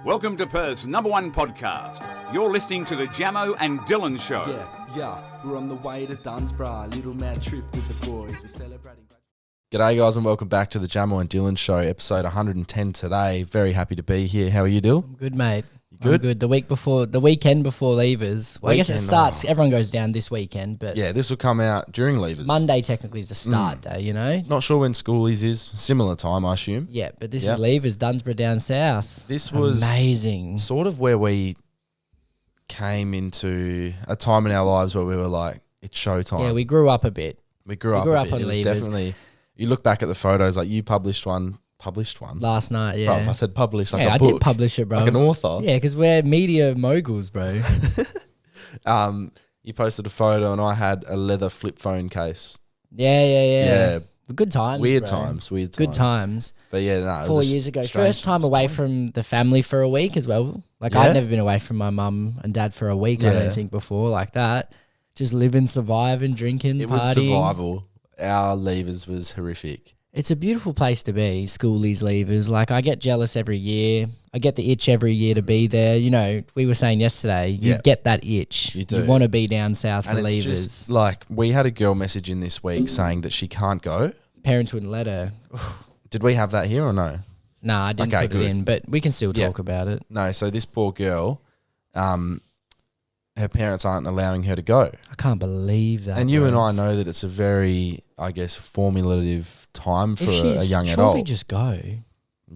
Welcome to Perth's #1 podcast. You're listening to the Jamo and Dylan Show. Yeah, we're on the way to Dunsborough, little mad trip with the boys. We're celebrating. G'day guys and welcome back to the Jamo and Dylan Show, episode 110 today. Very happy to be here. How are you, Dyl? I'm good, mate. You good? I'm good. The weekend before Leavers. Well, I guess it starts, oh. Everyone goes down this weekend, but Yeah, this will come out during Leavers. Monday technically is the start day, you know? Not sure when schoolies is. Similar time, I assume. Yeah, but this Yep. is Leavers, Dunsborough down south. This was amazing. sort of where we came into a time in our lives where we were like, it's showtime. Yeah, we grew up a bit. We grew up on It was Leavers. definitely, you look back at the photos, like you published one. Last night, yeah. Bruv, I said published like yeah, a book. I did publish it, bro. Like an author. Yeah, because we're media moguls, bro. You posted a photo and I had a leather flip phone case. Yeah. Good times, Weird bro. times. Good times. But yeah, no. it 4 was a years ago. strange First time away from the family for a week as well. Like, Yeah? I'd never been away from my mum and dad for a week, I Yeah. don't think, before, like that. Just living, surviving, drinking, It was partying. survival. Our Leavers was horrific. It's a beautiful place to be, schoolies, Leavers. Like, I get jealous every year. I get the itch every year to be there. You know, we were saying yesterday, you Yeah. get that itch. You do. want to be down south And for it's Leavers. just like, we had a girl message in this week saying that she can't go. Parents wouldn't let her. Did we have that here or no? Nah, I didn't Okay, put good. it in, but we can still Yeah. talk about it. No, so this poor girl, her parents aren't allowing her to go. I can't believe that. And you bro. and I know that it's a very, I guess, formulative time for If a she's, young surely adult. just go.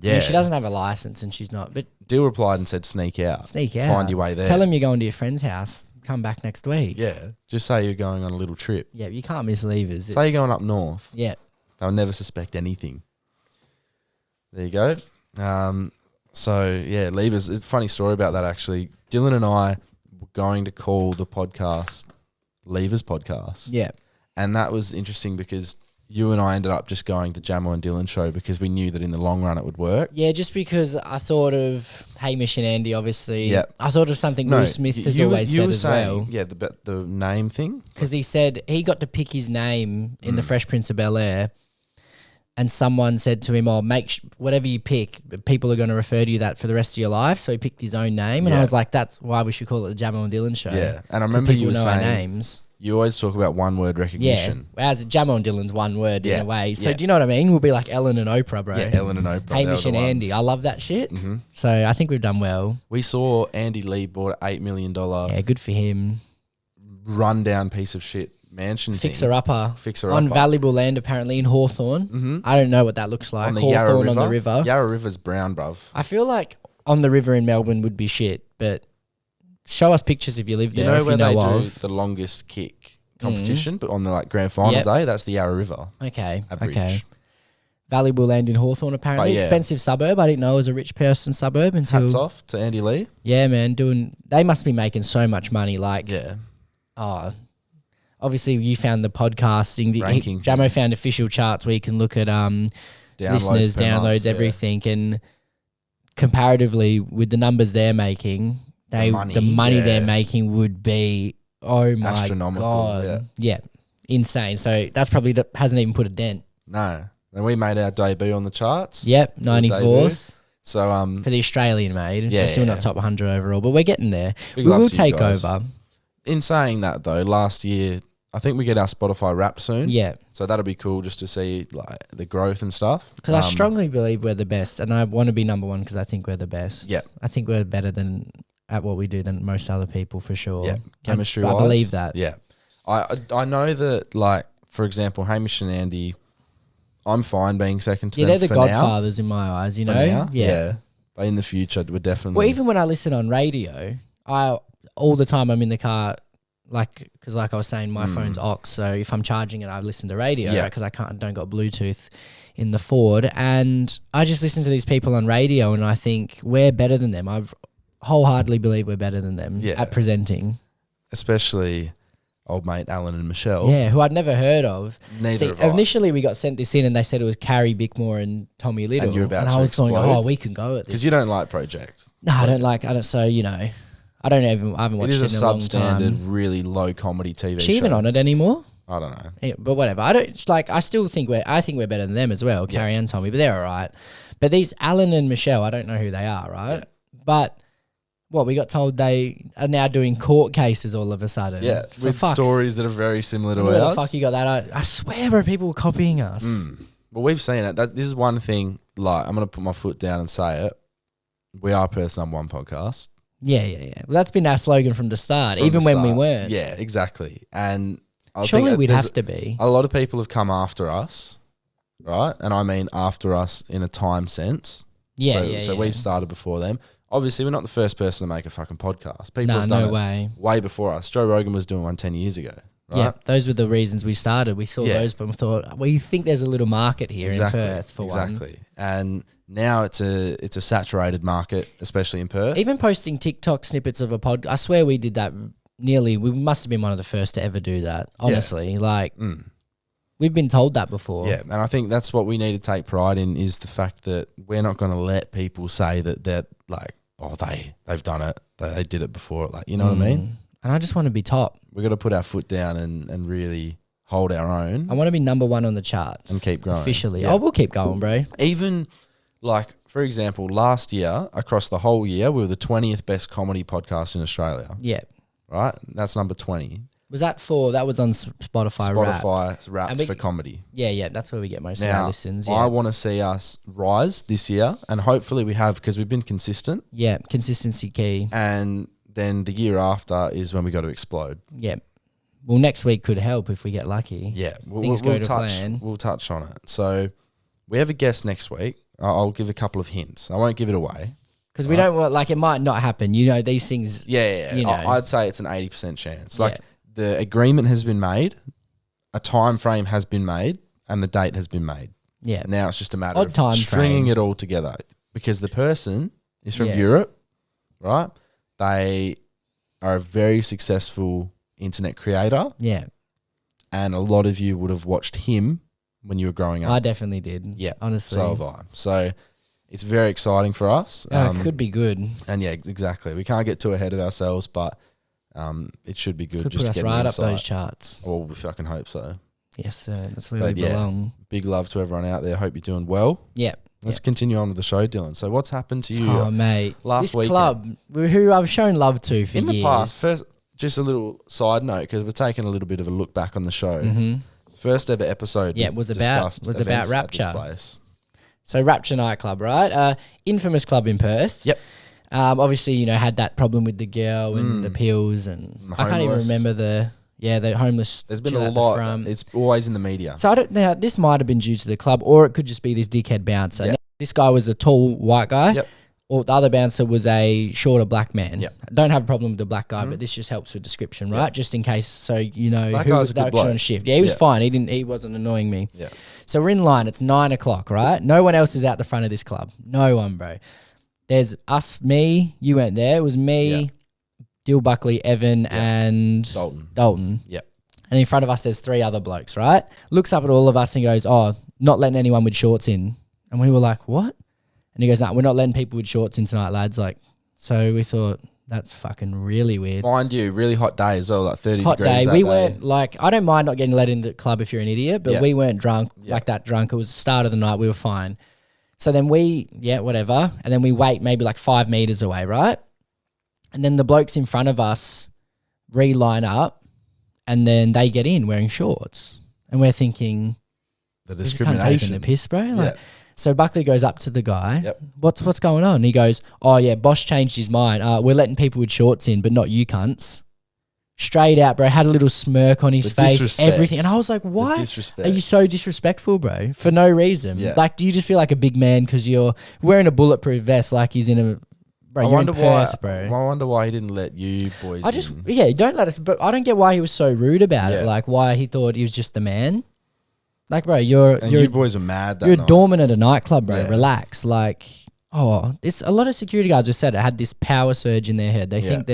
Yeah. She doesn't have a license and she's not. But Dill replied and said, sneak out. sneak out. Find your way there. Tell them you're going to your friend's house. Come back next week. Yeah. Just say you're going on a little trip. Yeah, you can't miss Leavers. Say you're going up north. Yeah. They'll never suspect anything. There you go. So, yeah, Leavers. It's a funny story about that, actually. Dylan and I were going to call the podcast Leavers Podcast. Yeah. And that was interesting because you and I ended up just going to Jamo and Dylan Show because we knew that in the long run it would work. Yeah, just because I thought of Hamish and Andy, obviously. Yeah. I thought of something Will Smith has always said were as saying, well. Yeah, the name thing. Because he said he got to pick his name in The Fresh Prince of Bel-Air. And someone said to him, whatever you pick, people are going to refer to you that for the rest of your life. So he picked his own name. And I Yeah. was like, that's why we should call it the Jamo and Dylan Show. Yeah. And I 'Cause remember people you were know our saying names. you always talk about one word Yeah, recognition. whereas Jamo and Dylan's one word in Yeah, a way. So yeah. do you know what I mean? We'll be like Ellen and Oprah, bro. Yeah, Ellen and Oprah. they Hamish were and the Andy. ones. I love that shit. Mm-hmm. So I think we've done well. We saw Andy Lee bought an $8 million Yeah, good for him. rundown piece of shit mansion Fixer upper. Fixer On upper. valuable land, apparently, in Hawthorne. Mm-hmm. I don't know what that looks like. On the Yarra Hawthorne River. on the river. Yarra River's brown, bruv. I feel like on the river in Melbourne would be shit, but show us pictures if you live You there, know if where you know they do of. Mm-hmm. the longest kick competition, but on the grand final Yep. day, that's the Yarra River. Okay, Average. okay. Valuable land in Hawthorne, apparently. But yeah. Expensive suburb. I didn't know it was a rich person suburb until... Hats off to Andy Lee. Yeah, man. They must be making so much money. Like, Yeah. obviously you found the podcasting. Ranking. Jamo found official charts where you can look at listeners, per month, downloads, yeah. everything. And comparatively with the numbers they're making, the money yeah. they're making would be, oh my Astronomical, God. Yeah. Insane. So that's probably hasn't even put a dent. No. And we made our debut on the charts. Yep, 94th. So, For the Australian made. Yeah, We're still yeah. not top 100 overall, but we're getting there. Big We love will to you take guys. over. in saying that though, last year, I think we get our Spotify Wrapped soon. Yeah. So that'll be cool just to see like the growth and stuff. Because I strongly believe we're the best, and I want to be number one because I think we're the best. Yeah. I think we're better at what we do than most other people for sure. Yeah. Chemistry I wise. believe that. Yeah. I know that, like, for example, Hamish and Andy, I'm fine being second to Yeah, them they're the for godfathers in my eyes, you now. know? For now. Yeah. But in the future, we're definitely... Well, even when I listen on radio, all the time I'm in the car, because like I was saying, my phone's aux, so if I'm charging it, I listen to radio, Yeah. because I don't got Bluetooth in the Ford, and I just listen to these people on radio, and I think we're better than them. I wholeheartedly believe we're better than them at presenting. Especially old mate Alan and Michelle. Yeah, who I'd never heard of. Neither have I. Initially we got sent this in and they said it was Carrie Bickmore and Tommy Little. And you're about I to was going, explode. oh, we can go at this. Because you don't like Project. No, I don't, so, you know, I haven't watched It it, is in a a long substandard, time. really low comedy TV Is she show. even on it anymore? I don't know. Yeah, but whatever. I still think we're better than them as well, Carrie and Tommy, but they're all right. But these Alan and Michelle, I don't know who they are, right? But what we got told they are now doing court cases all of a sudden. Yeah, For with fuck's- stories that are very similar to Where the ours. fuck you got that? I swear, bro, people were copying us. Well, we've seen it. This is one thing, like, I'm going to put my foot down and say it. We are Perth's #1 podcast. Yeah. Well, that's been our slogan from the start, From even the when we start. weren't. Yeah, exactly. And I Surely think we'd there's have to be. a lot of people have come after us, right? And I mean after us in a time sense. So we've started before them. Obviously, we're not the first person to make a fucking podcast. People have done no it way. way before us. Joe Rogan was doing one 10 years ago, right? Yeah, those were the reasons we started. We saw Yeah. those, but we thought, well, you think there's a little market here in Perth for one. Exactly. And now it's a saturated market, especially in Perth. Even posting TikTok snippets of a pod, I swear we did that nearly. We must have been one of the first to ever do that. Honestly, we've been told that before. Yeah, and I think that's what we need to take pride in is the fact that we're not going to let people say that they're like, oh, they've done it, they did it before. Like, you know what I mean? And I just want to be top. We've got to put our foot down and really hold our own I want to be #1 on the charts and keep growing. officially. Yeah. Oh, we'll keep going, bro. Even like, for example, last year, across the whole year, we were the 20th best comedy podcast in Australia, Yeah. right? That's number 20. Was that was on Spotify Rap. Spotify raps And we- for comedy. Yeah, that's where we get most of our Now, listens. Yeah. I want to see us rise this year, and hopefully we have because we've been consistent. Yeah, consistency key. And then the year after is when we got to explode. Yeah. Well, next week could help if we get lucky. Yeah, Things go to plan. We'll touch on it. So we have a guest next week. I'll give a couple of hints. I won't give it away. Because we don't want, like, it might not happen. You know, these things. Yeah. You know. I'd say it's an 80% chance. Like the agreement has been made, a time frame has been made, and the date has been made. Yeah. Now it's just a matter Odd of time stringing frame. it all together because the person is from Yeah. Europe, right? They are a very successful internet creator, Yeah. and a lot of you would have watched him when you were growing up. I definitely did. Yeah, Honestly. so have I. So it's very exciting for us. It could be good. And yeah, exactly. We can't get too ahead of ourselves, but it should be good. Could just put us getting right up insight. those charts. Well, we fucking hope so. Yes, sir. That's where But we yeah. belong. Big love to everyone out there. Hope you're doing well. Yeah. Let's continue on with the show, Dylan. So what's happened to you Oh, mate. last this weekend? club, who I've shown love to for In the years. past? First, just a little side note because we're taking a little bit of a look back on the show. First ever episode. Yeah, we was about- discussed was about events at this Rapture. place. So Rapture nightclub, right? Infamous club in Perth. Yep. Obviously, you know, had that problem with the girl and the pills, and I can't even Homeless. remember the homeless. There's been chill a at the lot. front. It's always in the media. So I don't know. This might have been due to the club, or it could just be this dickhead bouncer. Yep. Now, this guy was a tall white guy. Yep. Or the other bouncer was a shorter black man. Yep. I don't have a problem with the black guy, but this just helps with description, right? Just in case, so you know Black who guy's was a good actually on bloke. shift. Yeah, he was Yeah. fine. He wasn't annoying me. Yeah. So we're in line. It's 9 o'clock, right? No one else is out the front of this club. No one, bro. There's us, me. You weren't there. It was me, Dill Buckley, Evan, and Dalton. Yep. And in front of us, there's 3 other blokes, right? Looks up at all of us and goes, "Oh, not letting anyone with shorts in." And we were like, "What?" And he goes, "No, we're not letting people with shorts in tonight, lads." Like, so we thought that's fucking really weird. Mind you, really hot day as well, like 30 Hot degrees day. that We day. weren't like, I don't mind not getting let in the club if you're an idiot, but Yeah. we weren't drunk Yeah. like that drunk. It was the start of the night. We were fine. So then whatever. And then we wait maybe like 5 meters away, right? And then the blokes in front of us re-line up and then they get in wearing shorts. And we're thinking, The this is kind of discrimination. taking the piss, bro. Like, Yeah. So Buckley goes up to the guy. Yep. What's going on? And he goes, "Oh yeah, Bosch changed his mind. We're letting people with shorts in, but not you cunts." Straight out, bro. Had a little smirk on his The face, disrespect. everything. And I was like, The "What? disrespect. Are you so disrespectful, bro? For no reason. Yeah. Like, do you just feel like a big man because you're wearing a bulletproof vest like he's in a... Bro, you're in Perth, bro. I wonder why he didn't let you boys I just... in. Yeah, don't let us... But I don't get why he was so rude about it. Yeah. Like, why he thought he was just the man. Like, bro, you're... And you're you boys were mad that You're a night. doorman at a nightclub, bro. Yeah. Relax. Like, this a lot of security guards have said it had this power surge in their head. They think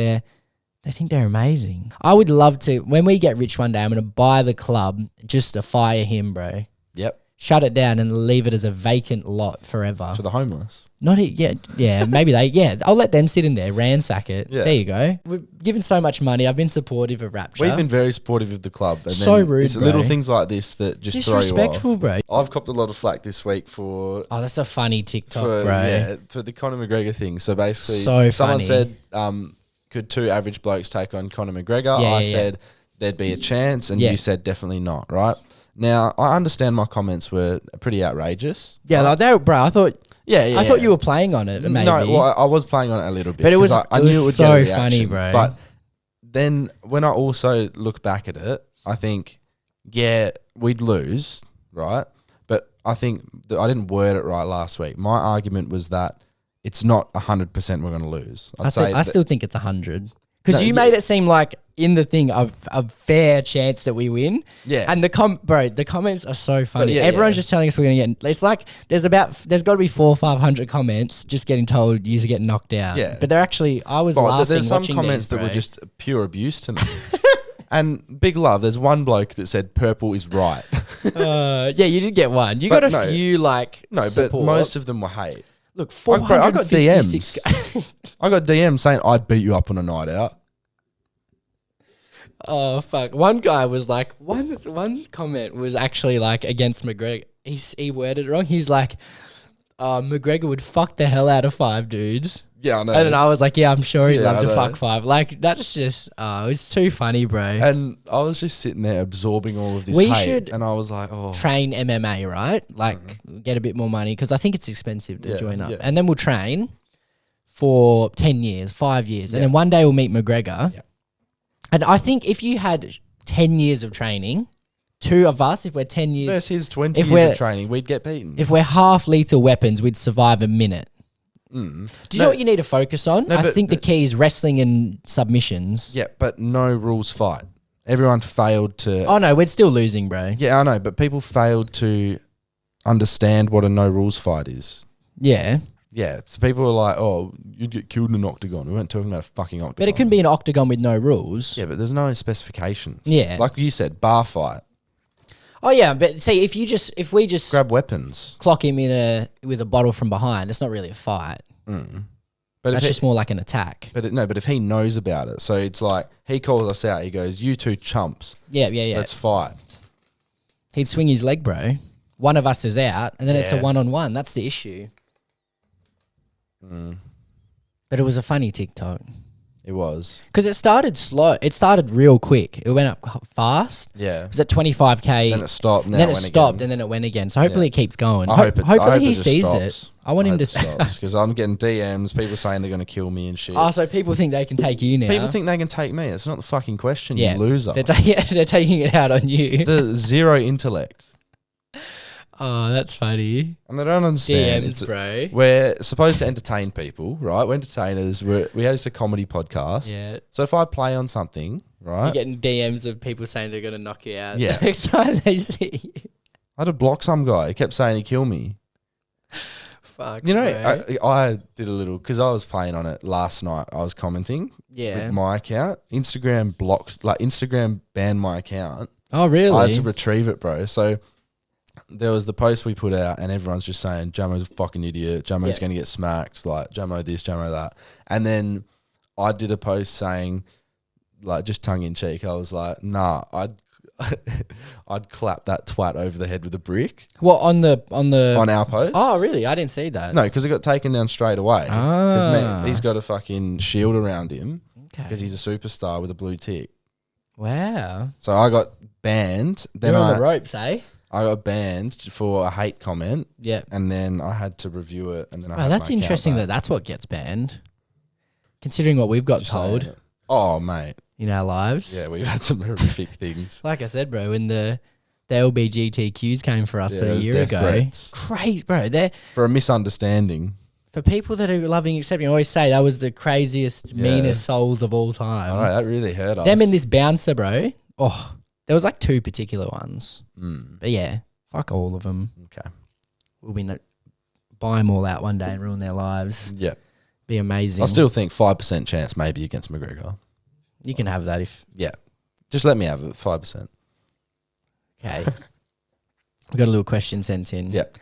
they're amazing. I would love to, when we get rich one day, I'm gonna buy the club just to fire him, bro. Yep. shut it down and leave it as a vacant lot forever. For the homeless. Not it, yeah, maybe I'll let them sit in there, ransack it. Yeah. There you go. We've given so much money. I've been supportive of Rapture. We've been very supportive of the club. And So then rude, it's bro. little things like this that just throw you off. Disrespectful, bro. I've copped a lot of flack this week for That's a funny TikTok, for bro. for the Conor McGregor thing. So basically, So someone funny. said, could two average blokes take on Conor McGregor? Yeah, I yeah, said there'd be a chance, and Yeah. you said definitely not. Right now, I understand my comments were pretty outrageous. Yeah, like that, bro. I thought Yeah. I thought you were playing on it, maybe. No, well, I was playing on it a little bit, But it was- 'cause I it knew was it would so get a reaction. funny, bro. But then when I also look back at it, I think, yeah, we'd lose, right? But I think that I didn't word it right last week. My argument was that it's not 100% we're going to lose. I still think it's 100 because No, you made it seem like in the thing of a fair chance that we win. Yeah. And the comments are so funny. yeah, Everyone's yeah. just telling us we're gonna get. It's like there's got to be 400 or 500 comments just getting told you're getting knocked out. Yeah. But they're actually. I was But laughing there's some watching comments these, that were bro. just pure abuse to me. And big love, there's one bloke that said purple is right. Yeah, you did get one. You But got a no. few like. No, support. but most of them were hate. Look, I got 456. I got DMs saying I'd beat you up on a night out. Oh fuck! One guy was like, one comment was actually like against McGregor. He worded it wrong. He's like, McGregor would fuck the hell out of 5 dudes. Yeah, I know. And then I was like, yeah, I'm sure he'd Yeah, love I to know. fuck 5. Like that's just, it's too funny, bro. And I was just sitting there absorbing all of this We hate, should and I was like, oh. Train MMA, right? Like get a bit more money because I think it's expensive to Yeah, join up. yeah. And then we'll train for 10 years, 5 years, and Yeah. then one day we'll meet McGregor. Yeah. And I think if you had 10 years of training, 2 of us, if we're 10 years, Versus his 20 if years we're- of training, we'd get beaten. if we're half lethal weapons, we'd survive a minute. Mm. Do you know what you need to focus on? No, I but- think the key is wrestling and submissions. Yeah, but no rules fight. Everyone failed to. Oh no, we're still losing, bro. Yeah, I know, but people failed to understand what a no rules fight is. Yeah. Yeah, so people were like, "Oh, you'd get killed in an octagon." We weren't talking about a fucking octagon. But it can be an octagon with no rules. Yeah, but there's no specifications. Yeah. like you said, bar fight, Oh yeah, but see, if we just grab weapons. clock him with a bottle from behind, it's not really a fight. But That's if just more like an attack. but if he knows about it, so it's like he calls us out. He goes, "You two chumps, Yeah. let's fight." He'd swing his leg, bro. One of us is out, and then it's a Yeah. 1-on-1. That's the issue. But it was a funny TikTok. It was. Because it started slow. It started real quick. It went up fast. Yeah. It was at 25K. Then it stopped. And then it stopped, and then it went again. So hopefully it keeps going. I hope hopefully he just sees stops. it. I want him to. because I'm getting DMs, people saying they're going to kill me and shit. Oh, so people think they can take you now. People think they can take me. It's not the fucking question, yeah, you loser. They're taking it out on you. The zero intellect. Oh, that's funny. And they don't understand. DMs, bro. We're supposed to entertain people, right? We're entertainers. We host a comedy podcast. Yeah. So if I play on something, right? You're getting DMs of people saying they're going to knock you out. Yeah. Next time they see you. I had to block some guy. He kept saying he'd kill me. Fuck. You know, bro. I did a little, because I was playing on it last night. I was commenting Yeah. with my account. Instagram banned my account. Oh, really? I had to retrieve it, bro. So there was the post we put out, and everyone's just saying Jamo's a fucking idiot. Jamo's going to get smacked. Like Jamo this, Jamo that. And then I did a post saying, like, just tongue in cheek. I was like, nah, I'd clap that twat over the head with a brick What on our post. Oh, really? I didn't see that. No, because it got taken down straight away. Ah. He's got a fucking shield around him Okay. because he's a superstar with a blue tick. Wow. So I got banned. Then You're on the ropes, eh? I got banned for a hate comment. Yeah. And then I had to review it. And then I Wow, had that's my account interesting back. that that's what gets banned. Considering what we've got Just told saying it. Oh, mate. in our lives. Yeah, we've had some horrific things. Like I said, bro, when the LBGTQs came for us Yeah, it a was year death ago. threats. Crazy, bro. They're For a misunderstanding. for people that are loving accepting, I always say that was the craziest, Yeah. meanest souls of all time. I know, that really hurt us. Them and this bouncer, bro. Oh, there was like 2 particular ones. Mm, But yeah, fuck all of them. okay. We'll be buy them all out one day and ruin their lives. Yeah. Be amazing. I still think 5% chance maybe against McGregor. You can have that if Yeah. Just let me have it, 5%. okay. We got a little question sent in. Yep.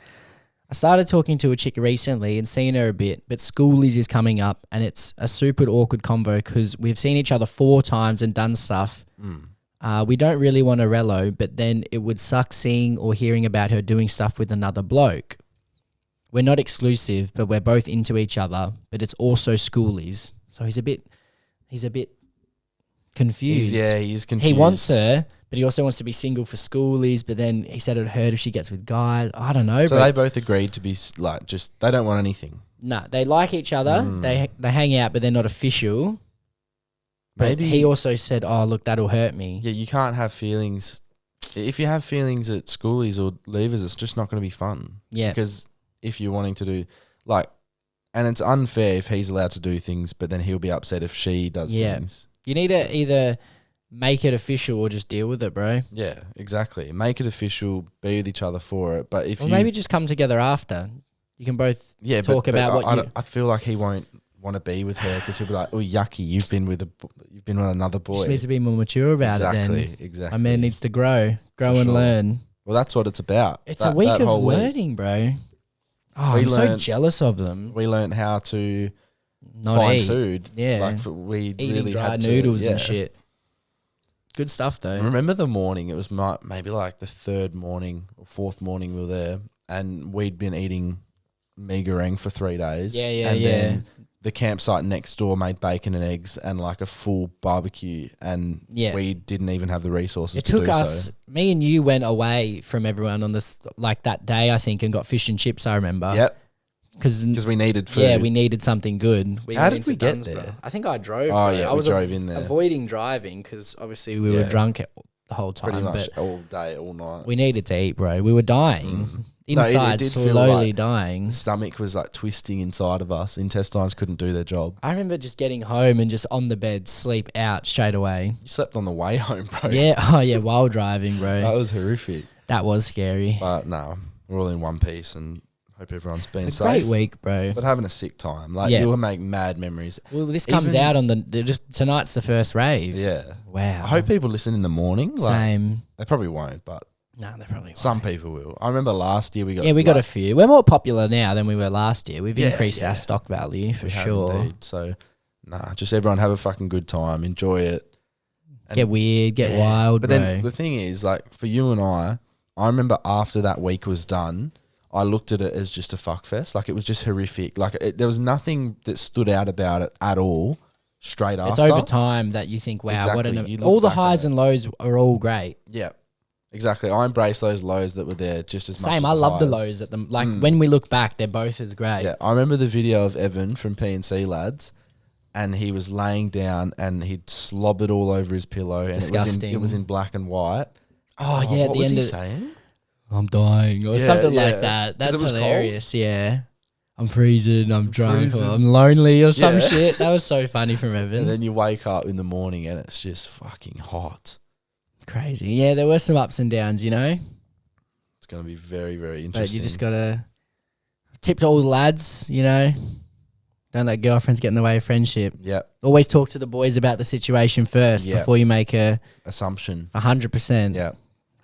I started talking to a chick recently and seeing her a bit, but schoolies is coming up and it's a super awkward convo because we've seen each other 4 times and done stuff. We don't really want to relo, but then it would suck seeing or hearing about her doing stuff with another bloke. We're not exclusive, but we're both into each other, but it's also schoolies. So he's a bit confused. He's confused. He wants her, but he also wants to be single for schoolies, but then he said it hurt if she gets with guys. I don't know. So they both agreed to be like, just, they don't want anything. No, they like each other. They hang out, but they're not official. Maybe But he also said, "Oh, look, that'll hurt me." Yeah, you can't have feelings. If you have feelings at schoolies or leavers, it's just not going to be fun. Yeah. Because if you're wanting to do, like, and it's unfair if he's allowed to do things, but then he'll be upset if she does things. You need to either make it official or just deal with it, bro. Yeah, exactly. Make it official, be with each other for it. But if Or you maybe just come together after. You can both talk but about what you... I feel like he won't want to be with her because he'll be like, "Oh, yucky! You've been with another boy." Just needs to be more mature about it. Then Exactly. a man needs to grow and sure. learn. Well, that's what it's about. It's a week of whole week. learning, bro. Oh, We I'm so learned- jealous of them. We learned how to Not find eat. food. Yeah. Like we Eating really dried had to, noodles and yeah. shit. Good stuff though. Remember the morning? It was maybe like the 3rd morning or 4th morning we were there, and we'd been eating mee goreng for 3 days. Yeah, and yeah. then the campsite next door made bacon and eggs and like a full barbecue, and we didn't even have the resources. It to took do us. so. Me and you went away from everyone on this like that day, I think, and got fish and chips. I remember. Yep. Because we needed food. Yeah, we needed something good. How did we get there? I think I drove. Oh, bro. yeah, I we was drove in there. avoiding driving because obviously we were drunk the whole time. Pretty much but all day, all night. we needed to eat, bro. We were dying. Inside, did feel slowly like dying. The stomach was like twisting inside of us. Intestines couldn't do their job. I remember just getting home and just on the bed, sleep out straight away. You slept on the way home, bro. Yeah, oh yeah, while driving, bro. That was horrific. That was scary. But no, we're all in one piece and hope everyone's been A safe. great week, bro. But having a sick time. Like, Yeah. you'll make mad memories. Well, this comes Even- out on tonight's the first rave. Yeah. Wow. I hope people listen in the morning. Like, Same. They probably won't, but No, they probably won't. some people will. I remember last year we got... Yeah, we got a few. We're more popular now than we were last year. We've Yeah, increased yeah. our stock value for we have sure. indeed. So, nah, just everyone have a fucking good time. Enjoy it. And- Get weird, get wild, But bro. then the thing is, like, for you and I remember after that week was done, I looked at it as just a fuck fest. Like, it was just horrific. Like, there was nothing that stood out about it at all straight it's after. over time that you think, wow, what Exactly. an... You look All the back at highs it. and lows are all great. Yeah, exactly. I embrace those lows that were there just as much Same, as I love the highs. lows at them. Like, when we look back, they're both as great. Yeah, I remember the video of Evan from P&C Lads, and he was laying down and he'd slobbered all over his pillow. And Disgusting. it was in black and white. Oh, yeah, at what the was end he of... saying? I'm dying or Yeah, something yeah. like that. 'Cause That's it was hilarious. Yeah. I'm freezing, I'm drunk, freezing. or I'm lonely or some Yeah. shit. That was so funny from Evan. And then you wake up in the morning and it's just fucking hot. Crazy. Yeah, there were some ups and downs, you know? It's going to be very, very But interesting. you just got to tip to all the lads, you know? Don't let girlfriends get in the way of friendship. Yep, Always talk to the boys about the situation first Yeah. before you make a assumption. 100%. Yeah.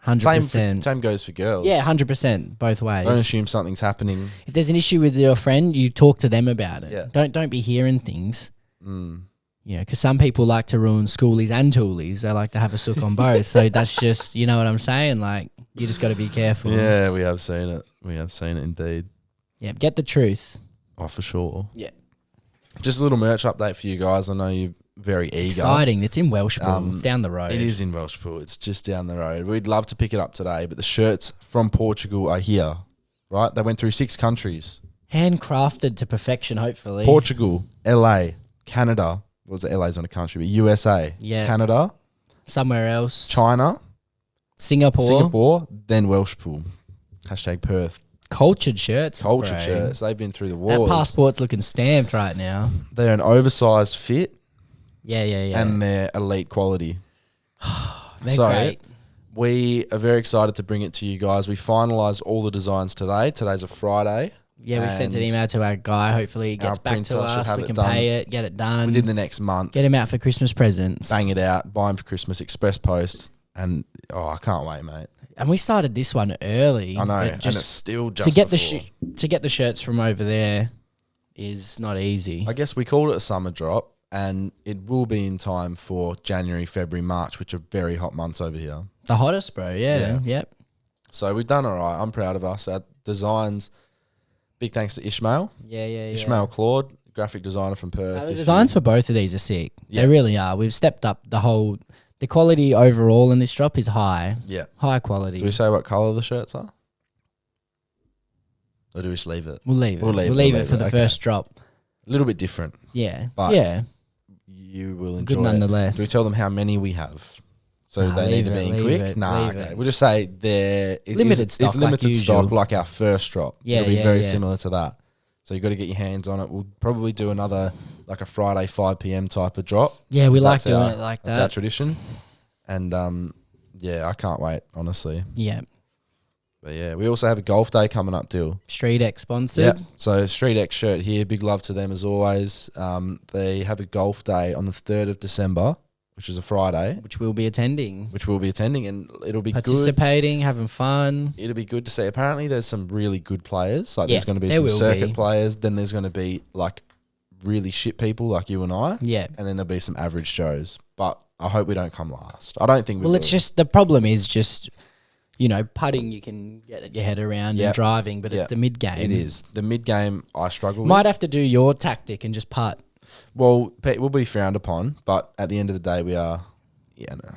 100%. Same goes for girls. Yeah, 100% both ways. Don't assume something's happening. If there's an issue with your friend, you talk to them about it. Yeah. Don't be hearing things. Mm. You know, because some people like to ruin schoolies and toolies. They like to have a sook on both. So that's just, you know what I'm saying? Like, you just got to be careful. Yeah, we have seen it. We have seen it indeed. Yeah, get the truth. Oh, for sure. Yeah. Just a little merch update for you guys. I know you're very eager. Exciting. It's in Welshpool. It's down the road. It is in Welshpool. It's just down the road. We'd love to pick it up today, but the shirts from Portugal are here, right? They went through 6 countries. Handcrafted to perfection, hopefully. Portugal, LA, Canada. Well, LA's on a country, but USA, Yeah. Canada, Somewhere else. China, Singapore. then Welshpool. Hashtag Perth. Cultured shirts. Culture bro. shirts. They've been through the That wars. passport's looking stamped right now. They're an oversized fit Yeah. and they're elite quality. They're so, great. we are very excited to bring it to you guys. We finalised all the designs today. Today's a Friday. Yeah, we sent an and email to our guy. Hopefully he gets our back to printer should us. have We it can done pay it, get it done. Within the next month. Get him out for Christmas presents. Bang it out. Buy them for Christmas. Express post. And, I can't wait, mate. And we started this one early. I know, but and it's still just to get before. to get the shirts from over there is not easy. I guess we called it a summer drop, and it will be in time for January, February, March, which are very hot months over here. The hottest, bro. Yeah. Yep. So we've done all right. I'm proud of us. Our designs, big thanks to Ishmael. Yeah. Ishmael Claude, graphic designer from Perth. The designs for both of these are sick. Yeah. They really are. We've stepped up the quality overall in this drop is high. Yeah. High quality. Do we say what colour the shirts are? Or do we just leave it? We'll leave it. We'll We'll leave leave it. it for the Okay. first drop. A little bit different. Yeah. But yeah. You will enjoy Good nonetheless. it. Do we tell them how many we have? So Nah, they need leave to be it, in leave quick? it, Nah, leave okay. it. We'll just say Limited stock It's like limited stock usual. like our first drop. Yeah, It'll be yeah, very yeah. similar to that. So you've got to get your hands on it. We'll probably do another, like a Friday 5 p.m. type of drop. Yeah, we like That's doing our- it like That's our that. tradition. And yeah, I can't wait, honestly. Yeah. But yeah, we also have a golf day coming up, Dyl. Street X sponsored. Yeah. So Street X shirt here. Big love to them as always. They have a golf day on the 3rd of December, which is a Friday, Which we'll be attending. which we'll be attending, and it'll be good. Participating, having fun. It'll be good to see. Apparently, there's some really good players. Like Yeah, there's going to be there some will circuit be. players. Then there's going to be like really shit people like you and I. Yeah. And then there'll be some average shows. But I hope we don't come last. I don't think we Well, will. it's just the problem is just, putting you can get your head around Yep. and driving, but it's Yep. the mid game. It is. The mid game I struggle Might with. have to do your tactic and just putt. Well, we'll be frowned upon, but at the end of the day, we are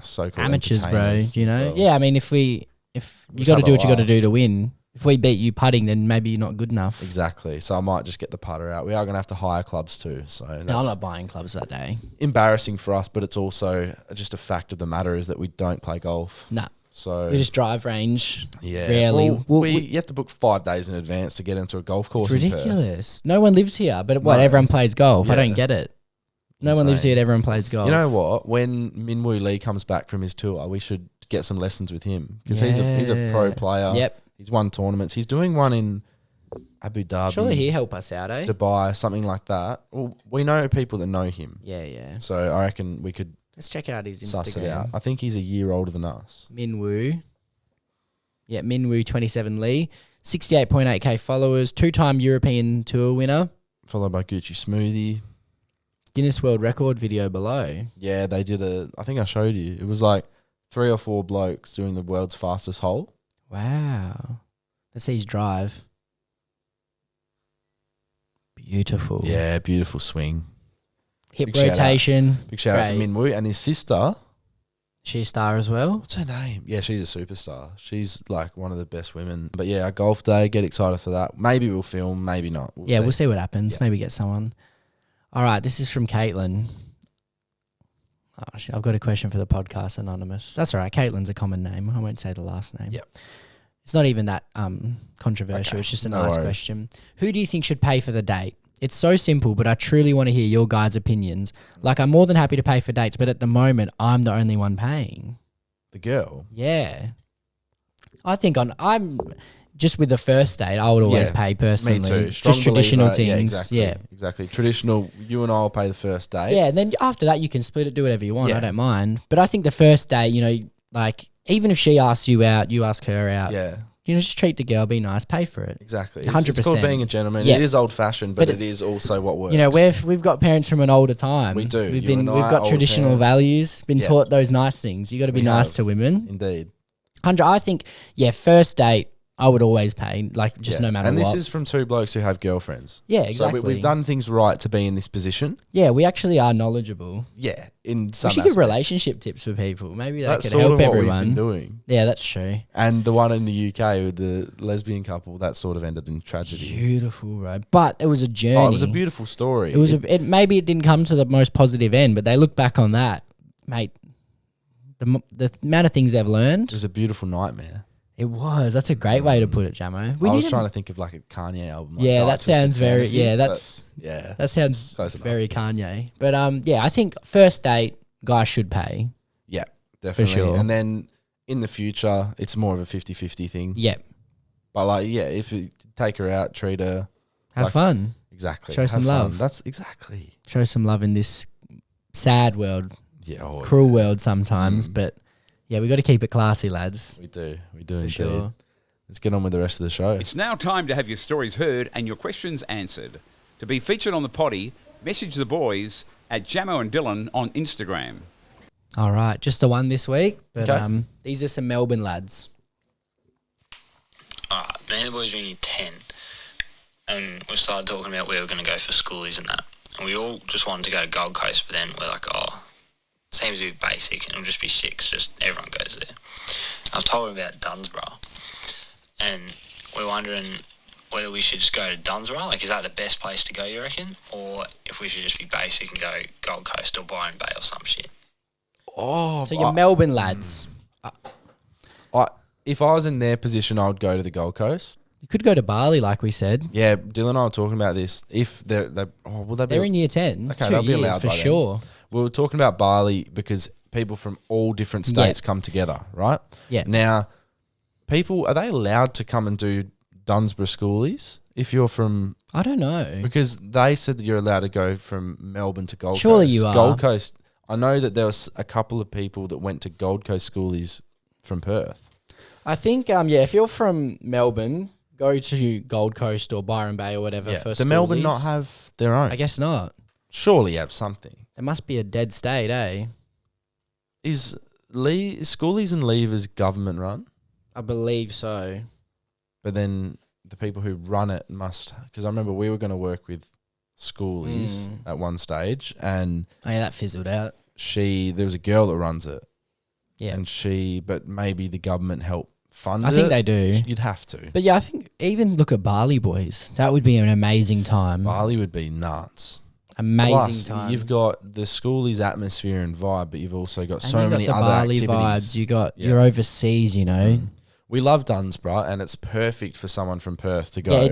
so-called Amateurs, bro. entertainers as well. Yeah, I mean, if you Just got to have do a what you got to laugh. do to win. If we beat you putting, then maybe you're not good enough. Exactly. So I might just get the putter out. We are going to have to hire clubs too. So that's No, I'm not buying clubs that day. embarrassing for us, but it's also just a fact of the matter is that we don't play golf. Nah, So we just drive range. yeah, rarely. Well, you have to book 5 days in advance to get into a golf course. It's in Perth. ridiculous. No one lives here, but what? No. Everyone plays golf. I Yeah. don't get it. No one lives Insane. here. Everyone plays golf. You know what? When Minwoo Lee comes back from his tour, we should get some lessons with him because he's a pro Yeah. player. Yep. He's won tournaments. He's doing one in Abu Dhabi, Surely he'll help us out, eh? Dubai, something like that. Well, we know people that know him, Yeah. so I reckon we could Let's check out his suss it Instagram. out. I think he's a year older than us. Minwoo. Yeah, Minwoo 27 Lee. 68.8k followers. 2-time European Tour winner. Followed by Gucci Smoothie. Guinness World Record video below. Yeah, they did I think I showed you. It was like 3 or 4 blokes doing the world's fastest hole. Wow. Let's see his drive. Beautiful. Yeah, beautiful swing. Hip Big shout out. rotation. Big shout out to Great. Minwoo and his sister. She a star as well. What's her name? Yeah, she's a superstar. She's like one of the best women. But yeah, our golf day, get excited for that. Maybe we'll film, maybe not. We'll see what happens. Yeah. Maybe get someone. All right, this is from Caitlin. Oh, I've got a question for the podcast, Anonymous. That's all right. Caitlin's a common name. I won't say the last name. Yep. It's not even that controversial. Okay, It's just a no nice worries. question. Who do you think should pay for the date? It's so simple, but I truly want to hear your guys' opinions. Like, I'm more than happy to pay for dates, but at the moment, I'm the only one paying. The girl. Yeah. I think I'm just with the first date, I would always Yeah, pay personally. Me too. Strong Just traditional believer. things. Yeah, exactly. Yeah. Exactly. Traditional, you and I will pay the first date. Yeah, and then after that, you can split it, do whatever you want. Yeah. I don't mind. But I think the first day, like, even if she asks you out, you ask her out. Yeah, Just treat the girl, be nice, pay for it. exactly. It's 100%. called being a gentleman. Yeah. It is old-fashioned, but But it is also what works. We've got parents from an older time. We do. We've You and I got are traditional old values. Been Yeah. taught those nice things. You got to be We nice have. to women. Indeed. 100. I think, first date, I would always pay. Like, just Yeah. no matter and what. this is from 2 blokes who have girlfriends. Yeah, exactly. So we've done things right to be in this position. Yeah, we actually are knowledgeable. Yeah, in some We should give aspects. relationship tips for people. Maybe that That's could sort help of what everyone. we've been doing. Yeah, that's true. And the one in the UK with the lesbian couple, that sort of ended in tragedy. Beautiful, right? But it was a journey. Oh, it was a beautiful story. Maybe it didn't come to the most positive end, but they look back on that, mate. The amount of things they've learned, It was a beautiful nightmare. it was. That's a great way to put it, Jamo. I was trying to think of like a Kanye album. Like Yeah, Dark that Twisted sounds very. Fantasy, Yeah, but yeah. that sounds Close enough. very Kanye. But I think first date guys should pay. Yeah, definitely. sure. And then in the future, it's more of a 50-50 thing. Yeah, But like, yeah, if you take her out, treat her have Like- fun. exactly. Show have some fun. love. That's exactly. Show some love in this sad world, Yeah. cruel world sometimes. But Yeah, we got to keep it classy, lads. We do indeed. Sure. Let's get on with the rest of the show. It's now time to have your stories heard and your questions answered. To be featured on the Poddy, message the boys at Jamo and Dylan on Instagram. All right, just the one this week, but Okay. these are some Melbourne lads. Alright, me and the boys were in year 10, and we started talking about where we were going to go for schoolies and that. And we all just wanted to go to Gold Coast, but then we're like, oh, seems to be basic, and it'll just be 6, just everyone goes there. I've told him about Dunsborough, and we're wondering whether we should just go to Dunsborough, like is that the best place to go, you reckon? Or if we should just be basic and go Gold Coast or Byron Bay or some shit. Oh, So you're Melbourne lads. if I was in their position, I would go to the Gold Coast. You could go to Bali, like we said. Yeah, Dylan and I were talking about this. If will they be? They're in year 10. Okay, 2 they'll be years allowed for by then. sure. We were talking about Bali because people from all different states come together, right? Yeah. Now, people, are they allowed to come and do Dunsborough schoolies if you're from... I don't know. Because they said that you're allowed to go from Melbourne to Gold Coast. Surely you are. Gold Coast, I know that there was a couple of people that went to Gold Coast schoolies from Perth. I think, if you're from Melbourne, go to Gold Coast or Byron Bay or whatever Yeah. for Do Melbourne schoolies. not have their own? I guess not. Surely have something. It must be a dead state, eh? Is schoolies and levers government run? I believe so. But then the people who run it must... Because I remember we were going to work with schoolies at one stage, and Oh, yeah, that fizzled out. there was a girl that runs it. Yeah. And but maybe the government help fund it. I think they do. You'd have to. But yeah, I think even look at Bali, boys. That would be an amazing time. Bali would be nuts. Amazing Plus, time. you've got the schoolies atmosphere and vibe, but you've also got And so you've got many the other Bali activities. vibes. You got Yeah. you're overseas, you know. We love Dunsborough, and it's perfect for someone from Perth to go.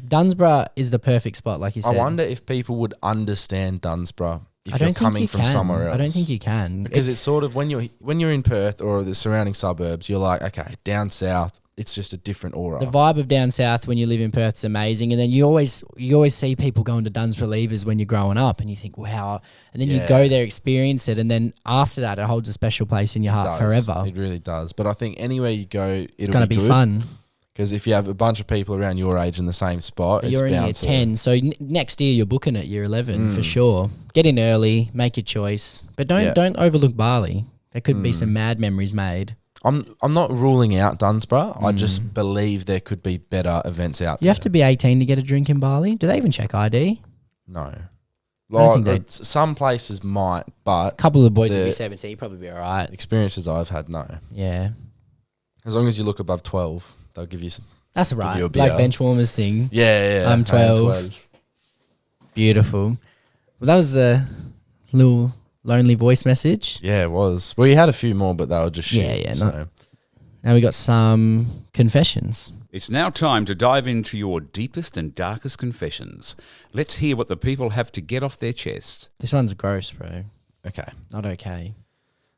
Dunsborough is the perfect spot, like you I said. wonder if people would understand Dunsborough if I you're don't think coming you from can. somewhere else. I don't think you can. Because it's sort of when you're in Perth or the surrounding suburbs, you're like, okay, down south, it's just a different aura. The vibe of down south when you live in Perth is amazing, and then you always see people going to Dunsborough Levers when you're growing up, and you think, wow. And then you Yeah. go there, experience it, and then after that, it holds a special place in your heart does. forever. It really does. But I think anywhere you go, It's gonna be fun. Because if you have a bunch of people around your age in the same spot, it's You're in bound year to 10, so next year you're booking it year 11 for sure. Get in early, make your choice, but don't overlook Bali. There could be some mad memories made. I'm not ruling out Dunsborough. I just believe there could be better events out there. You have to be 18 to get a drink in Bali. Do they even check ID? No. don't think Some places might, but A couple of the boys The- would be 17. You'd probably be all right. experiences I've had, no. Yeah, As long as you look above 12, they'll give you... that's you right. a Like beer. bench warmers thing. Yeah. I'm 12. Beautiful. Well, that was the little lonely voice message. Yeah, it was. Well, you had a few more, but they were just shit. Yeah, So. Now we got some confessions. It's now time to dive into your deepest and darkest confessions. Let's hear what the people have to get off their chest. This one's gross, bro. Okay. Not okay.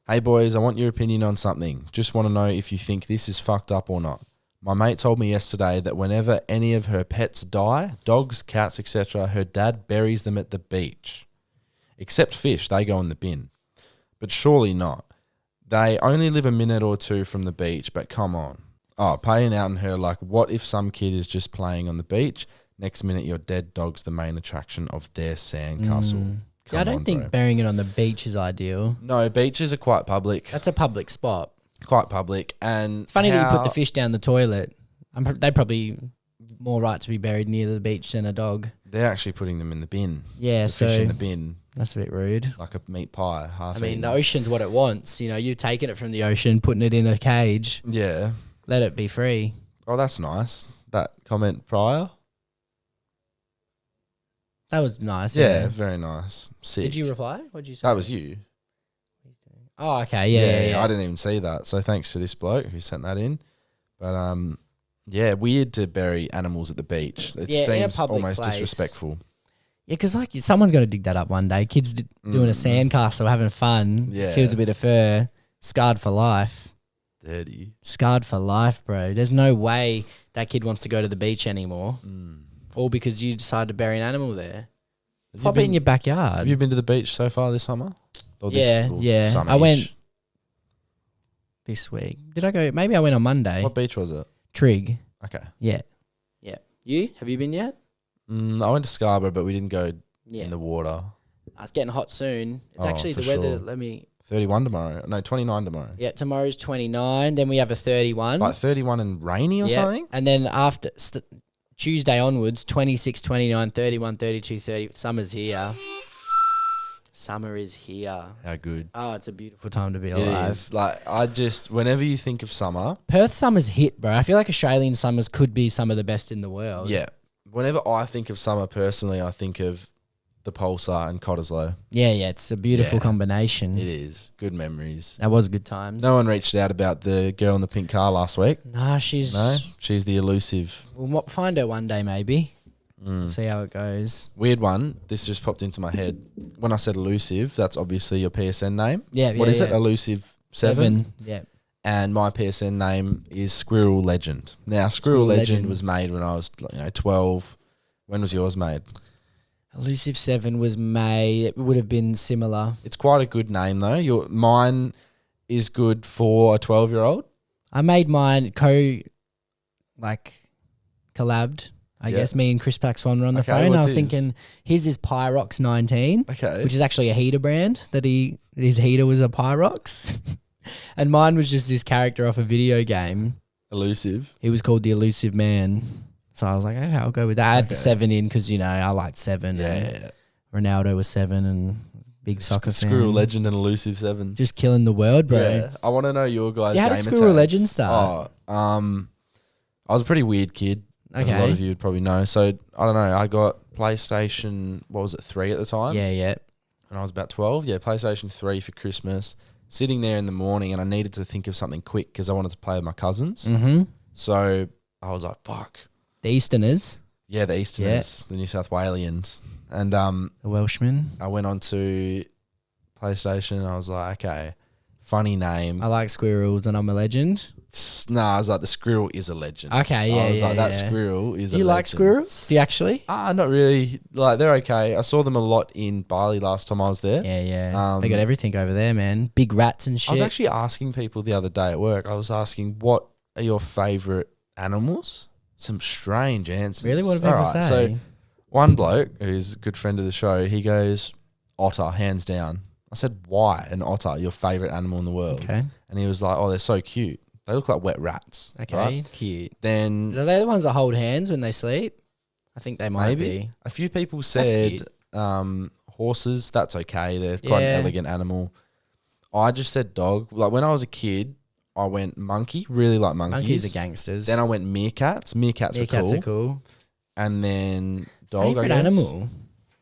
Hey, boys, I want your opinion on something. Just want to know if you think this is fucked up or not. My mate told me yesterday that whenever any of her pets die, dogs, cats, etc., her dad buries them at the beach. Except fish, they go in the bin. But surely not. They only live a minute or two from the beach, but come on. Oh, paying out on her like, what if some kid is just playing on the beach? Next minute, your dead dog's the main attraction of their sandcastle. Yeah, I Come don't on, think bro. burying it on the beach is ideal. No, beaches are quite public. That's a public spot. Quite public. And It's funny that you put how- the fish down the toilet. They're probably more right to be buried near the beach than a dog. They're actually putting them in the bin. Yeah, The fish so in the bin, that's a bit rude. like a meat pie, half I mean, eaten. the ocean's what it wants. You know, you've taken it from the ocean, putting it in a cage. Yeah. Let it be free. Oh, that's nice. That comment prior. That was nice. Yeah, very nice. Sick. Did you reply? What did you say? That was you. Oh, okay. Yeah. I didn't even see that. So thanks to this bloke who sent that in. But yeah, weird to bury animals at the beach. It Yeah, in a seems public almost place. disrespectful. Yeah, because like someone's going to dig that up one day. Kids doing a sandcastle, having fun. Yeah. Feels a bit of fur. Scarred for life. Dirty. Scarred for life, bro. There's no way that kid wants to go to the beach anymore. All because you decided to bury an animal there. Have Pop you it in been- your backyard. Have you been to the beach so far this summer? Or Yeah, or yeah. I summer-ish? went this week. Did I go? Maybe I went on Monday. What beach was it? Trig. Okay. Yeah. Yeah. You? Have you been yet? I went to Scarborough, but we didn't go Yeah. in the water. It's getting hot soon. It's Oh, actually for the weather. sure. Let me. 31 tomorrow. No, 29 tomorrow. Yeah, tomorrow's 29. Then we have a 31. Like 31 and rainy or Yeah. something? And then after Tuesday onwards, 26, 29, 31, 32, 30. Summer's here. Summer is here. How good. Oh, it's a beautiful time to be It alive. is. Like, whenever you think of summer, Perth summer's hit, bro. I feel like Australian summers could be some of the best in the world. yeah. Whenever I think of summer personally, I think of the Pulsar and Cottesloe. Yeah, it's a beautiful Yeah. combination. It is. Good memories. That was good times. No one reached out about the girl in the pink car last week. Nah, she's... No? She's the elusive. We'll find her one day, maybe. Mm. See how it goes. Weird one. This just popped into my head. When I said elusive, that's obviously your PSN name. Yeah, What is it? Elusive 7? Yeah. And my PSN name is Squirrel Legend. Now, Squirrel Squirrel Legend Legend. was made when I was 12. When was yours made? Elusive 7 was May. It would have been similar. It's quite a good name though. Mine is good for a 12-year-old. I made mine collabed. I Yeah. guess me and Chris Paxson were on the Okay, phone. I what's was his? thinking his is Pyrox 19, Okay. which is actually a heater brand his heater was a Pyrox. And mine was just this character off a video game. Elusive. He was called the Elusive Man. So I was like, okay, I'll go with that. I had the 7 in because, I liked 7. And Yeah. Ronaldo was 7 and big soccer fan. Squirrel Legend and Elusive 7. Just killing the world, bro. Yeah. I want to know your guys' Yeah, how did gamer Squirrel tags. Legend start? I was a pretty weird kid. As a lot Okay. of you would probably know. So, I don't know. I got PlayStation, 3 at the time? Yeah. When I was about 12. Yeah, PlayStation 3 for Christmas. Sitting there in the morning and I needed to think of something quick because I wanted to play with my cousins. Mm-hmm. So, I was like, fuck. The Easterners, Yeah, the Easterners, the New South Walians. And the Welshmen. I went on to PlayStation and I was like, okay, funny name. I like squirrels and I'm a legend. I was like, the squirrel is a legend. Okay, yeah, I was yeah, like, that yeah. squirrel is a legend. Do you like squirrels? Do you actually? Not really. Like, they're okay. I saw them a lot in Bali last time I was there. Yeah. They got everything over there, man. Big rats and shit. I was actually asking people the other day at work, I was asking, what are your favourite animals? Some strange answers. Really? What do people Alright, say? So, one bloke, who's a good friend of the show, he goes, otter, hands down. I said, why an otter, your favourite animal in the world? Okay. And he was like, oh, they're so cute. They look like wet rats. Okay. Right? Cute. Then Are they the ones that hold hands when they sleep? I think they might maybe be. a few people That's said cute. horses, that's okay. They're quite Yeah. an elegant animal. I just said dog. Like when I was a kid, I went monkey, really like monkeys. Monkeys are gangsters. Then I went meerkats. Meerkats were Meerkats cool. are cool. And then dog, Favorite I guess. animal?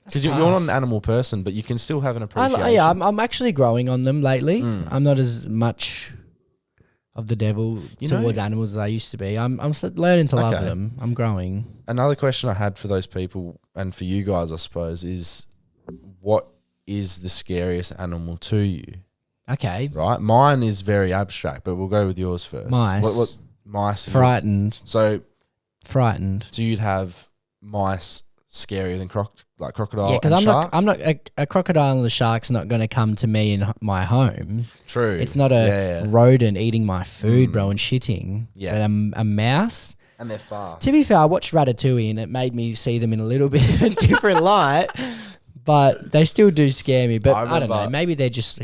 Because you're not an animal person, but you can still have an appreciation. Yeah, I'm actually growing on them lately. Mm. I'm not as much of the devil You know- towards animals as I used to be. I'm learning to love Okay. them. I'm growing. Another question I had for those people and for you guys, I suppose, is what is the scariest animal to you? Okay. Right? Mine is very abstract, but we'll go with yours first. Mice. What mice? Frightened. So Frightened. you'd have mice scarier than crocodile? Yeah, because and shark? I'm not a crocodile and the shark's not going to come to me in my home. True. It's not a Yeah. rodent eating my food, bro, and shitting. Yeah. But a mouse. And they're fast. To be fair, I watched Ratatouille and it made me see them in a little bit of a different light. But they still do scare me. But I I don't know. remember- Maybe they're just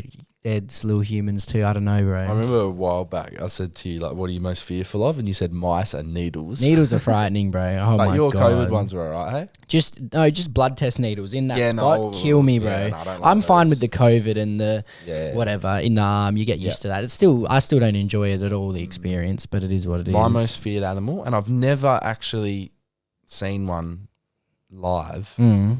little humans too. I don't know, bro. I remember a while back I said to you, like, what are you most fearful of? And you said mice and needles. Needles are frightening, bro. Oh But my your god. COVID ones were alright, hey? Just blood test needles in that Yeah, spot. no, Kill me, bro. yeah, no, I don't like I'm fine those. with the COVID and the Yeah. whatever in the arm. You get used to that. I still don't enjoy it at all, the experience, but it is what it is. My most feared animal, and I've never actually seen one live, Mm.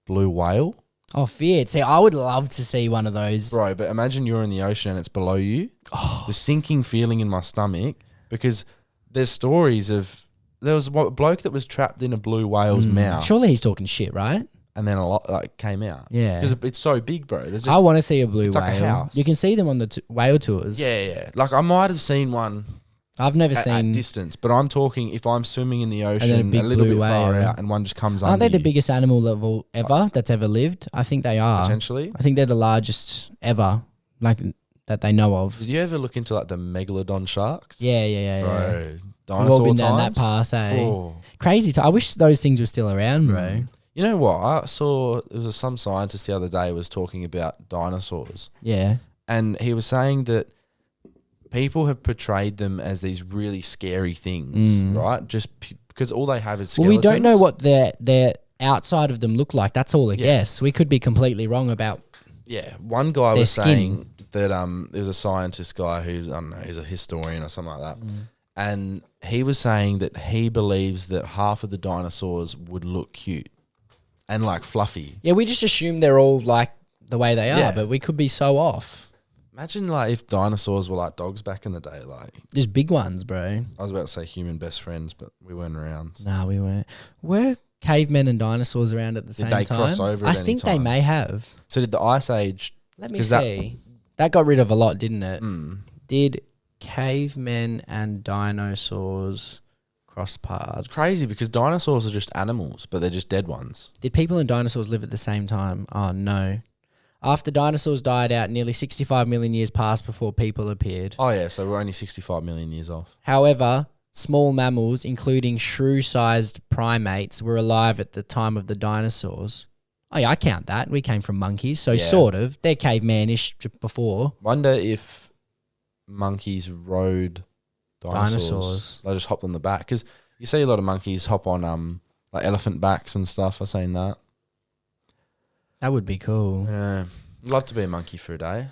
blue whale. Oh, feared. See, I would love to see one of those. Bro, but imagine you're in the ocean and it's below you. Oh. The sinking feeling in my stomach, because there's stories of, there was a bloke that was trapped in a blue whale's mouth, Surely he's talking shit, right? and then a lot like came out. Yeah. Because it's so big, bro. There's just, I want to see a blue it's whale. like a house. You can see them on the whale tours. yeah. Like I might have seen one I've never at seen. distance, but I'm talking if I'm swimming in the then a ocean a big little blue bit far whale. out and one just comes Aren't under they the you, biggest animal level ever that's ever lived? I think they are. potentially. I think they're the largest ever. Like that they know of. Did you ever look into like the Megalodon Sharks? Yeah. Bro, We've dinosaur all been down that times? path, eh? Oh. Crazy. I wish those things were still around, bro. You know what? I saw there was some scientist the other day was talking about dinosaurs, Yeah. and he was saying that people have portrayed them as these really scary things, right? Just because all they have is Well, skeletons. we don't know what their outside of them look like. That's all a Yeah. guess. We could be completely wrong about. Yeah, one guy Their was skin. saying that there was a scientist guy who's, I don't know, he's a historian or something like that, and he was saying that he believes that half of the dinosaurs would look cute and like fluffy. Yeah, we just assume they're all like the way they are, Yeah. but we could be so off. Imagine like if dinosaurs were like dogs back in the day. Like There's big ones, bro. I was about to say human best friends, but we weren't around. Nah, we weren't. Were cavemen and dinosaurs around at the same they time? cross over I at any think they time? may have. So did the Ice Age? Let me 'Cause see. That got rid of a lot, didn't it? Mm, Did cavemen and dinosaurs cross paths? it's crazy because dinosaurs are just animals, but they're just dead ones. Did people and dinosaurs live at the same time? Oh, no. After dinosaurs died out, nearly 65 million years passed before people appeared. Oh yeah, so we're only 65 million years off. However, small mammals, including shrew-sized primates, were alive at the time of the dinosaurs. Oh yeah, I count that. We came from monkeys, so Yeah. sort of. They're cavemanish before. Wonder if monkeys rode dinosaurs. Dinosaurs. They just hopped on the back because you see a lot of monkeys hop on like elephant backs and stuff. I've seen that. That would be cool. Yeah, I'd love to be a monkey for a day.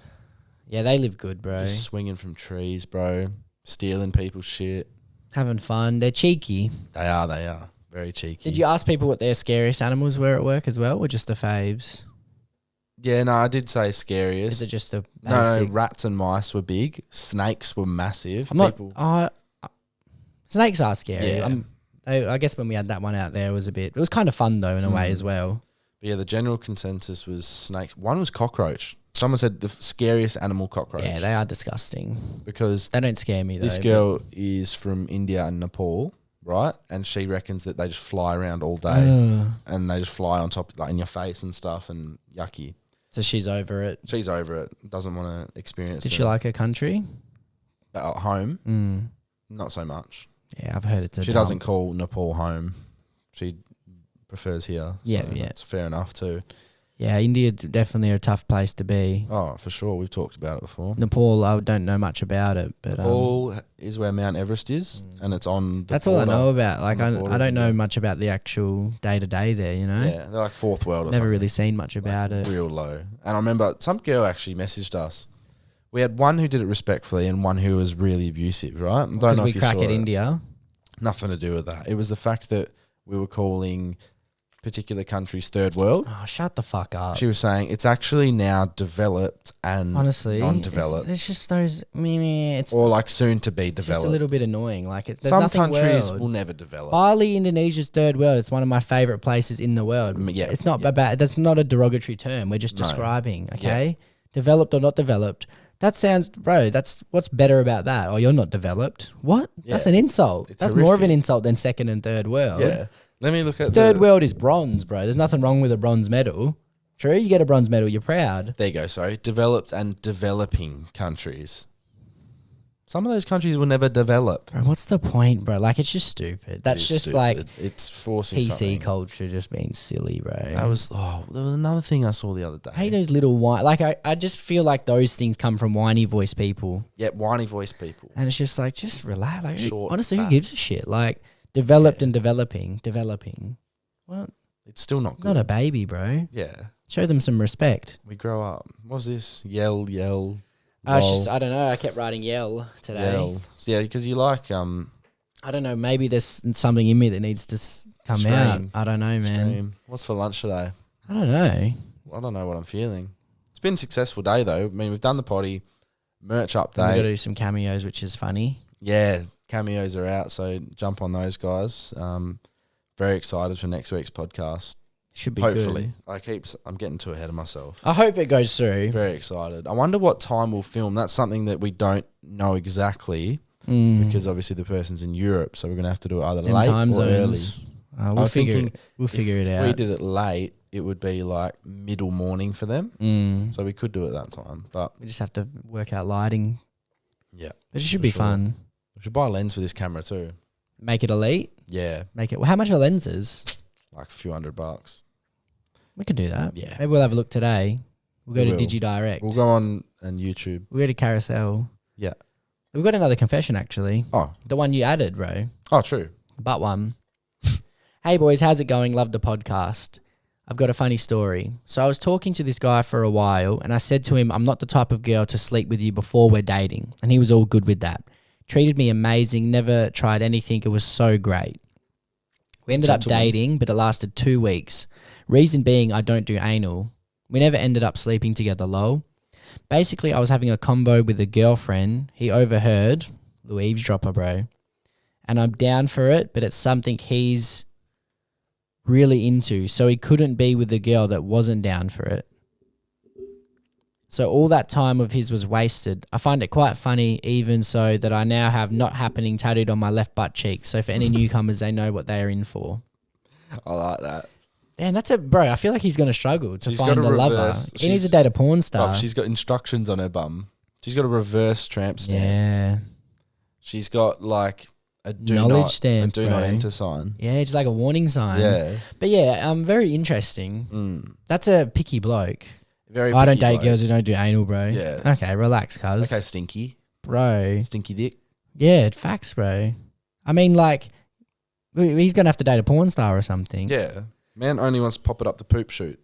Yeah, they live good, bro. Just swinging from trees, bro. Stealing people's shit. Having fun. They're cheeky. They are very cheeky. Did you ask people what their scariest animals were at work as well, or just the faves? Yeah, no, I did say Is scariest. it just a No, basic? rats and mice were big. Snakes were massive. I'm not. People, Snakes are scary. Yeah. I guess when we had that one out there, it was kind of fun though in a way as well. but yeah, the general consensus was snakes. One was cockroach. Someone said the scariest animal cockroach. Yeah, they are disgusting. because They don't scare me though. this but- girl is from India and Nepal, right? And she reckons that they just fly around all day Ugh. and they just fly on top, like in your face and stuff, and yucky. So she's over it. She's over it. Doesn't want to experience Did it. she like her country? But at home, Mm. not so much. Yeah, I've heard it's a She dump. doesn't call Nepal home. She prefers here. Yeah, so yeah. That's fair enough too. Yeah, India definitely a tough place to be. Oh, for sure. We've talked about it before. Nepal, I don't know much about it, but Nepal is where Mount Everest is, and it's on the that's all I border. know about. Like, on the border I of don't know India. much about the actual day to day there. You know, Yeah, they're like fourth world or never something. really seen much about it. Real low. And I remember some girl actually messaged us. We had one who did it respectfully and one who was really abusive, right? I don't Because know we if you crack saw at it. India. Nothing to do with that. It was the fact that we were calling particular countries third world. Oh, shut the fuck up. She was saying it's actually now developed and Honestly, non-developed, It's just those. It's or like soon to be just developed. a little bit annoying. Like, there's Some nothing countries world. will never develop. Bali, Indonesia's third world. It's one of my favorite places in the world. Yeah, It's not yeah. about. That's not a derogatory term. We're just No. describing. Okay, developed or not developed. That sounds, bro. That's what's better about that. Oh, you're not developed. What? That's Yeah. an insult. It's That's more of an horrific. insult than second and third world. Yeah. Let me look at Third the, world is bronze, bro. There's nothing wrong with a bronze medal. True, you get a bronze medal, you're proud. There you go. Sorry, developed and developing countries. Some of those countries will never develop. Bro, what's the point, bro? Like, it's just stupid. That's It is just stupid. like it's forcing PC something. culture just being silly, bro. There was another thing I saw the other day. I hate those little whine. Like, I just feel like those things come from whiny voice people. Yeah, whiny voice people. And it's just like, just relax. Like, Short, honestly, fat. who gives a shit? Like, developed and developing. Well, It's still not good. not a baby, bro. Yeah, Show them some respect. we grow up. What's this? Yell. It's lol, just, I don't know. I kept writing yell today. yell. Yeah, because you like I don't know. Maybe there's something in me that needs to come Scream. out. I don't know, man. scream. What's for lunch today? I don't know. I don't know what I'm feeling. It's been a successful day though. I mean, we've done the potty, merch Then we got to update. do some cameos, which is funny. Yeah, cameos are out, so jump on those guys. Very excited for next week's podcast. Should be Hopefully, good. I'm getting too ahead of myself. I hope it goes through. Very excited. I wonder what time we'll film. That's something that we don't know exactly because obviously the person's in Europe, so we're gonna have to do it either Them late time or zones. early. We'll was figure thinking it. We'll figure it If out. we did it late, it would be like middle morning for them. Mm. So we could do it that time. But We just have to work out lighting. yeah, But it should for be sure. fun. We should buy a lens for this camera too. Make it elite. Yeah, Make it. Well, how much are lenses? like a few $100. We could do that. Yeah. Maybe we'll have a look today. We'll go We to will. DigiDirect. We'll go on and YouTube. We'll go to Carousel. Yeah. We've got another confession actually. Oh, The one you added, bro. true. But one. Hey boys, how's it going? Love the podcast. I've got a funny story. So I was talking to this guy for a while and I said to him, I'm not the type of girl to sleep with you before we're dating. And he was all good with that. Treated me amazing, never tried anything. It was so great. We ended up Gentleman. dating, but it lasted 2 weeks. Reason being, I don't do anal. We never ended up sleeping together, lol. Basically, I was having a combo with a girlfriend. He overheard. Little eavesdropper, bro. And I'm down for it, but it's something he's really into, so he couldn't be with the girl that wasn't down for it. So all that time of his was wasted. I find it quite funny, even so, that I now have not happening tattooed on my left butt cheek. So for any newcomers, they know what they are in for. I like that. Damn, that's a bro. I feel like he's gonna struggle to She's find got a a lover. reverse- He needs to she's- date a porn star. She's got instructions on her bum. She's got a reverse tramp stamp. Yeah, She's got like a do Knowledge not, stamp, a do not bro. enter sign. yeah, just like a warning sign. Yeah. but yeah, very interesting. Mm. That's a picky bloke. Very I don't picky date bloke. girls who don't do anal, bro. Yeah. Okay, relax, cuz. Okay, stinky. Bro. Stinky dick. Yeah, facts, bro. I mean, like, he's gonna have to date a porn star or something. Yeah. Man only wants to pop it up the poop shoot.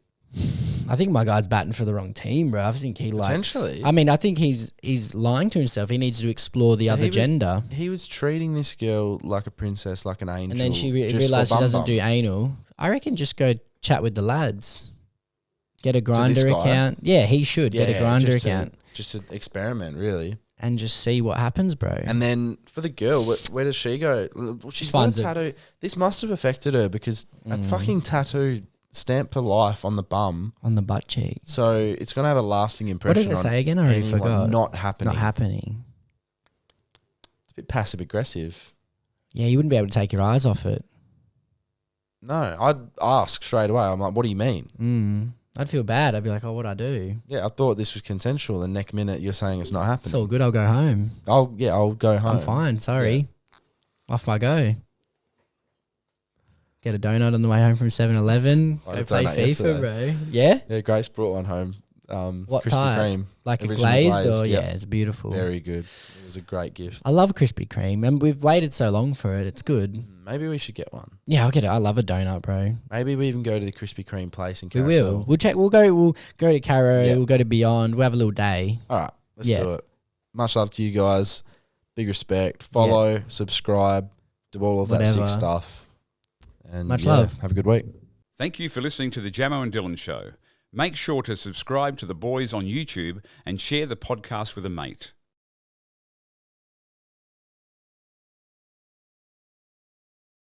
I think my guy's batting for the wrong team, bro. I think he likes. Potentially. I mean, I think he's lying to himself. He needs to explore the So other he would- gender. He was treating this girl like a princess, like an angel. And then she just for realized she bum doesn't bum. do anal. I reckon just go chat with the lads. Get a grinder guy? account. Yeah, he should get a grinder just account just to experiment, really. and just see what happens, bro. And then for the girl, where does she go? Well, she's got a finds it. tattoo. This must have affected her because a fucking tattoo stamped for life on the bum. on the butt cheek. So it's going to have a lasting What impression did I on say again? I already anyone. forgot. Not happening. Not happening. It's a bit passive aggressive. Yeah, you wouldn't be able to take your eyes off it. No, I'd ask straight away. I'm like, what do you mean? I'd feel bad. I'd be like, oh, what'd I do? Yeah, I thought this was consensual. The next minute you're saying it's not happening. It's all good. I'll go home. I'll go home. I'm fine. Sorry. Off I go. Get a donut on the way home from 7-Eleven. I Go had play donut FIFA, yesterday. bro. Yeah? Yeah, Grace brought one home. What Krispy type? Kreme. Like a Original glazed or? glazed, Yeah, yep. it's beautiful. Very good. It was a great gift. I love Krispy Kreme, and we've waited so long for it. It's good. Maybe we should get one. Yeah, I'll get it. I love a donut, bro. Maybe we even go to the Krispy Kreme place in We Carousel. will. We'll check. We'll go to Caro. Yeah. We'll go to Beyond. We'll have a little day. All right, let's Yeah. do it. Much love to you guys. Big respect. Follow, subscribe, do all of that Whatever. sick stuff. And Much love. Have a good week. Thank you for listening to the Jamo and Dylan Show. Make sure to subscribe to the boys on YouTube and share the podcast with a mate.